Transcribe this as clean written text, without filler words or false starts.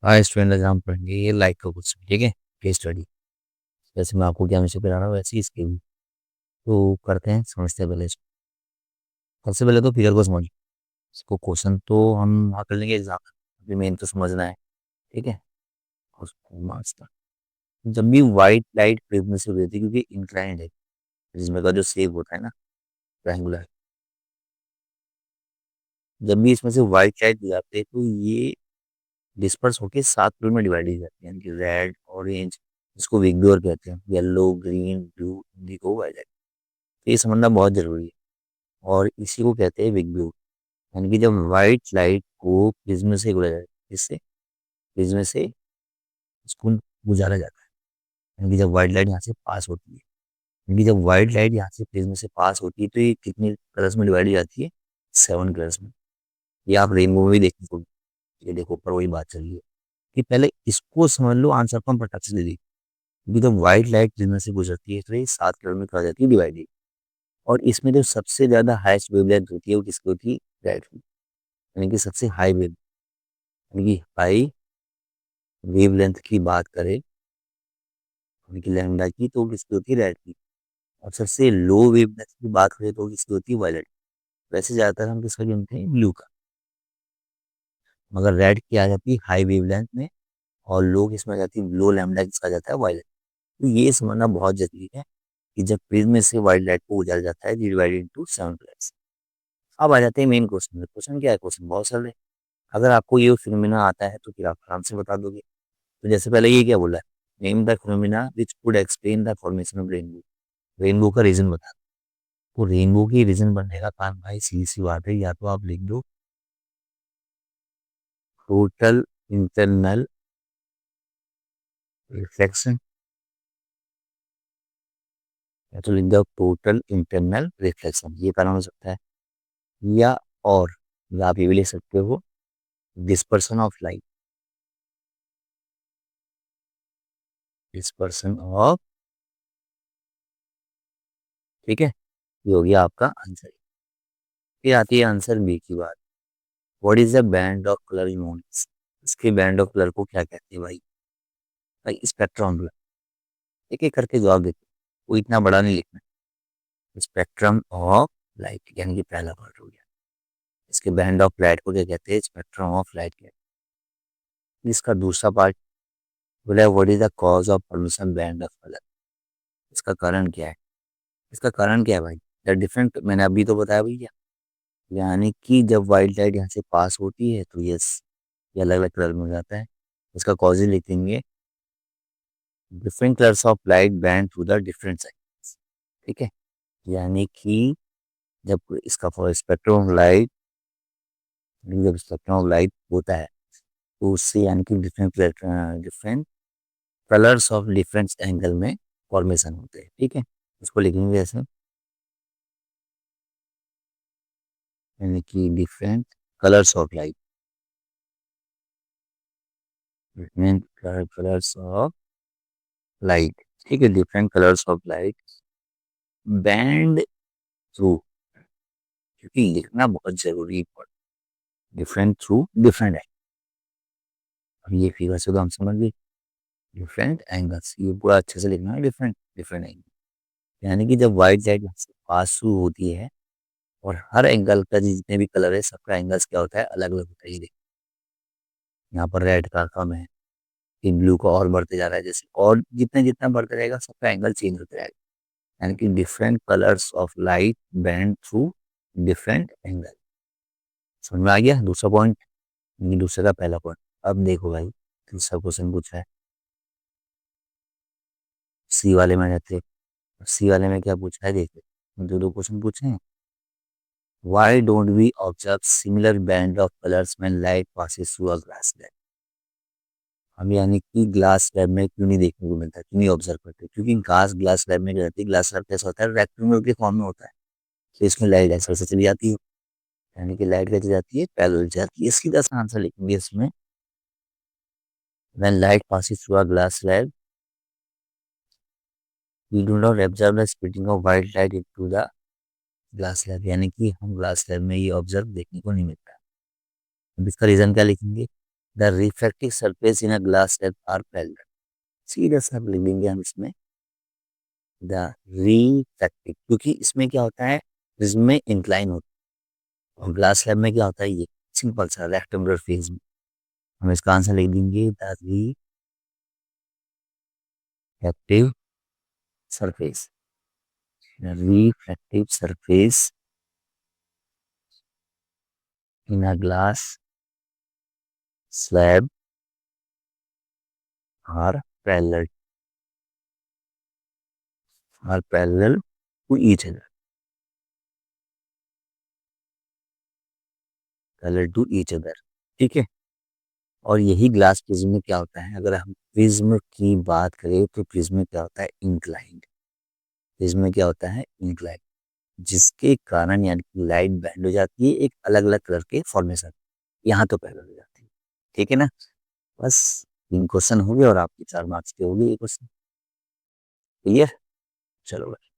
हाँ student exam पढ़ेंगे ये लाइक का कुछ ठीक है। केस स्टडी जैसे मैं आपको क्या हमेशा पिला रहा हूँ वैसे ही इसके भी। तो करते हैं समझते हैं पहले इसको। सबसे पहले तो फिगर को समझ इसको क्वेश्चन तो हम हाँ कर लेंगे एग्जाम। अभी मेन तो समझना है ठीक है। उसको मार्क्स का जब भी वाइट लाइट प्रिज्म से होती है क्योंकि इंक्लाइंड है प्रिज्म का जो शेप होता है ना ट्रायंगुलर। जब भी इसमें से वाइट लाइट जाते हैं तो ये डिस्पर्स होके 7 कलर में डिवाइड हो जाती है यानी कि रेड ऑरेंज इसको विगडोर कहते हैं yellow green blue indigo violet. तो ये समझना बहुत जरूरी है और इसी को कहते हैं बिग ब्लू। यानी कि जब व्हाइट लाइट को प्रिज्म से गुजारा जाता है इससे प्रिज्म से इसको गुजारा जाता है। यानी कि जब व्हाइट लाइट यहाँ से पास होती है यानी कि जब व्हाइट लाइट यहाँ से प्रिज्म से पास होती है तो ये कितने कलर्स में डिवाइड हो जाती है 7 कलर्स में। ये आप रेनबो में भी देखने को ये देखो ऊपर वही बात चल रही है कि पहले इसको समझ लो आंसर को हम फटाक से दे दी क्योंकि जब व्हाइट लाइट प्रिज्म से गुजरती है तो ये 7 कलर में कहा जाती है डिवाइडेड। और इसमें जो सबसे ज्यादा हाईएस्ट वेवलेंथ होती है वो किसकी होती है रेड की। यानी कि सबसे हाई वेव यानी कि हाई वेवलेंथ की बात करें यानी कि लैम्डा की तो किसकी होती है रेड की। और सबसे लो वेवलेंथ की बात करें तो किसकी होती है वायलेट। वैसे ज्यादातर हम किसका गिनते हैं ब्लू का मगर रेड की आ जाती है हाई वेवलेंथ में और लो किसमें आ जाती है लो लैम्डा किसका आ जाता है वायलेट। तो ये समझना बहुत जरूरी है कि जब प्रिज्म से वाइट लाइट को उजाला जाता है डिवाइडेड इनटू 7 कलर्स। अब आ जाते हैं मेन क्वेश्चन में। क्वेश्चन क्या है क्वेश्चन बहुत सरल है। अगर आपको ये फिनोमिना आता है तो फिर आप आराम से बता दोगे। तो जैसे पहले ये क्या बोला है name the phenomena which would explain the formation of rainbow. Rainbow का रीजन बता। तो रेनबो की रीजन बनने का कारण भाई सीधी सी बात है या तो आप लिख दो टोटल इंटरनल रिफ्लेक्शन या तो लिख दो टोटल इंटरनल रिफ्लेक्शन ये कारण हो सकता है। या और या आप ये भी लिख सकते हो dispersion of light dispersion of ठीक है। ये हो गया आपका आंसर। फिर आती है आंसर बी की बात। What is the band of colour इन इसके बैंड ऑफ कलर को क्या कहते हैं भाई। भाई स्पेक्ट्रम कलर एक एक करके जवाब देते हैं। वो इतना बड़ा नहीं लिखना। स्पेक्ट्रम ऑफ लाइट यानी कि पहला पार्ट हो गया। इसके बैंड ऑफ लाइट को क्या कहते हैं स्पेक्ट्रम ऑफ लाइट कहते हैं। इसका दूसरा पार्ट बोला what is the cause of formation band of colour. इसका कारण क्या है। इसका कारण क्या है भाई द डिफरेंट मैंने अभी तो बताया भैया। यानी कि जब वाइट लाइट यहाँ से पास होती है तो यस ये अलग अलग कलर में हो जाता है। इसका कॉज ही लिखेंगे different colours of light band through the different side ठीक है। यानी कि जब इसका स्पेक्ट्रम ऑफ लाइट जब स्पेक्ट्रम ऑफ लाइट होता है तो उससे यानी कि different different colours of different angle में फॉर्मेशन होते हैं ठीक है। इसको लिखेंगे ऐसे यानी कि different colours of light different colours of light ठीक है different colours of light band through क्योंकि लिखना बहुत जरूरी है डिफरेंट थ्रू डिफरेंट है। अब ये फिगर से तो हम समझ गए डिफरेंट एंगल्स ये पूरा अच्छे से लिखना है डिफरेंट डिफरेंट एंगल। यानी कि जब वाइट लाइट पास थ्रू होती है और हर एंगल का जितने भी कलर है सबका एंगल्स क्या होता है अलग अलग होता है। ये देखिए यहाँ पर रेड का कम है फिर ब्लू का और बढ़ते जा रहा है जैसे और जितना जितना बढ़ता रहेगा सबका एंगल चेंज होता रहेगा। यानी कि different colours of light band through different angle. समझ में आ गया दूसरा पॉइंट ये दूसरे का पहला पॉइंट। अब देखो भाई तीसरा क्वेश्चन पूछा है सी वाले में रहते सी वाले में क्या पूछा है देखते दो दो क्वेश्चन पूछे हैं। Why don't we observe similar band of colors when light passes through a glass slab? हम यानी कि ग्लास स्लैब में क्यों नहीं देखने को मिलता क्यों नहीं ऑब्जर्व करते क्योंकि ग्लास स्लैब में क्या रहती है ग्लास स्लैब कैसा होता है रेक्टेंगल के फॉर्म में होता है। तो इसमें लाइट ऐसा से चली जाती है यानी कि लाइट कैसे जाती है पैरेलल जाती है। इसकी तरह से आंसर लिखेंगे इसमें when light passes through a glass slab we do not observe the splitting of white light into the glass slab यानी कि हम ग्लास स्लैब में ये ऑब्जर्व देखने को नहीं मिलता। अब इसका रीजन क्या लिखेंगे the refractive surface in a glass slab are parallel. सीधा सा लिख देंगे हम इसमें द रिफ्रैक्टिव, क्योंकि इसमें क्या होता है, प्रिज्म में इंक्लाइन होता है और ग्लास स्लैब में क्या होता है, ये सिंपल सा रेक्टेंगुलर फेज में। हम इसका आंसर लिख देंगे the refractive surface, refractive surface in a glass slab are parallel to each other, parallel to each other। ठीक है। और यही ग्लास प्रिज्म में क्या होता है, अगर हम प्रिज्म की बात करें तो प्रिज्म में क्या होता है, इंक्लाइंड। प्रिज्म में क्या होता है, इंक्लाइंड, जिसके कारण यानी कि लाइट बैंड हो जाती है एक अलग अलग कलर के फॉर्मेशन, यहाँ तो पैरेलल हो जाती है। ठीक है ना। बस 3 क्वेश्चन हो गए और आपके 4 मार्क्स के हो गए ये क्वेश्चन। क्लियर। चलो भाई।